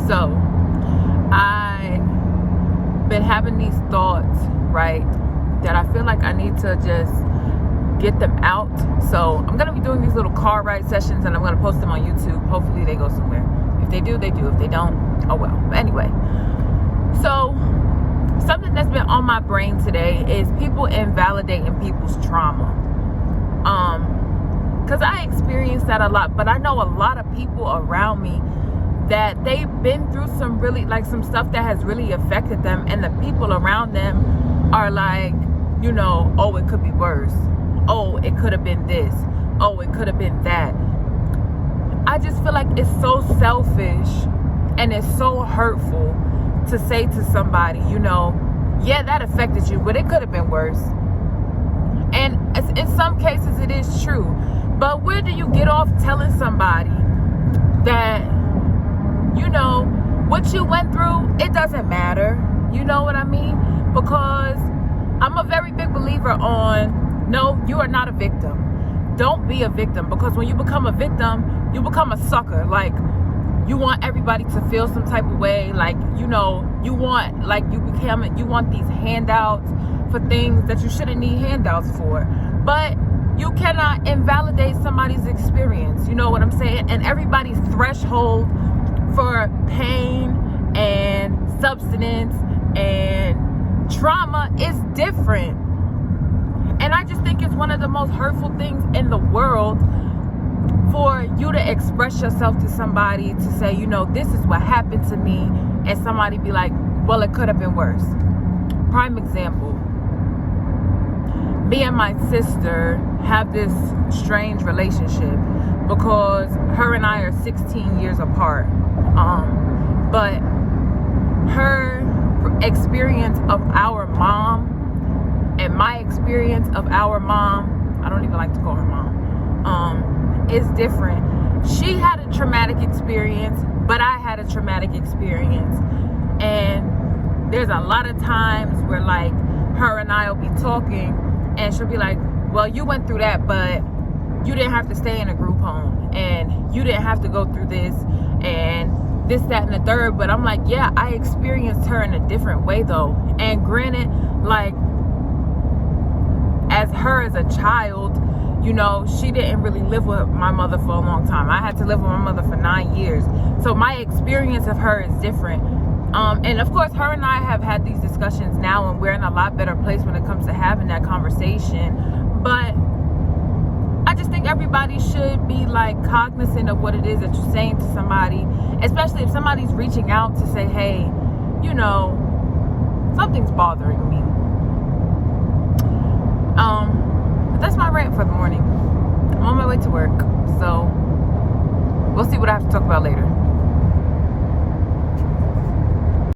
So I've been having these thoughts, right, that I feel like I need to just get them out. So I'm going to be doing these little car ride sessions, and I'm going to post them on YouTube. Hopefully they go somewhere. If they do, they do. If they don't, oh well. But anyway, so something that's been on my brain today is people invalidating people's trauma. Because I experience that a lot, but I know a lot of people around me that they've been through some really, like, some stuff that has really affected them, and the people around them are like, you know, oh, it could be worse. Oh, it could have been this. Oh, it could have been that. I just feel like it's so selfish and it's so hurtful to say to somebody, you know, yeah, that affected you, but it could have been worse. And in some cases it is true. But where do you get off telling somebody that, you know, what you went through, it doesn't matter? You know what I mean? Because I'm a very big believer on, no, you are not a victim. Don't be a victim, because when you become a victim, you become a sucker. Like, you want everybody to feel some type of way. Like, you know, you want these handouts for things that you shouldn't need handouts for. But you cannot invalidate somebody's experience. You know what I'm saying? And everybody's threshold for pain and substance and trauma is different. And I just think it's one of the most hurtful things in the world for you to express yourself to somebody, to say, you know, this is what happened to me, and somebody be like, well, it could have been worse. Prime example, me and my sister have this strange relationship because her and I are 16 years apart. But her experience of our mom and my experience of our mom, I don't even like to call her mom, is different. She had a traumatic experience, but I had a traumatic experience. And there's a lot of times where, like, her and I will be talking, and she'll be like, well, you went through that, but you didn't have to stay in a group home, and you didn't have to go through this, and this, that, and the third. But I'm like, yeah, I experienced her in a different way, though. And granted, like, as a child, you know, she didn't really live with my mother for a long time. I had to live with my mother for 9 years. So my experience of her is different. And of course, her and I have had these discussions now, and we're in a lot better place when it comes to having that conversation. But I just think everybody should be, like, cognizant of what it is that you're saying to somebody, especially if somebody's reaching out to say, hey, you know, something's bothering me. But that's my rant for the morning. I'm on my way to work, so we'll see what I have to talk about later.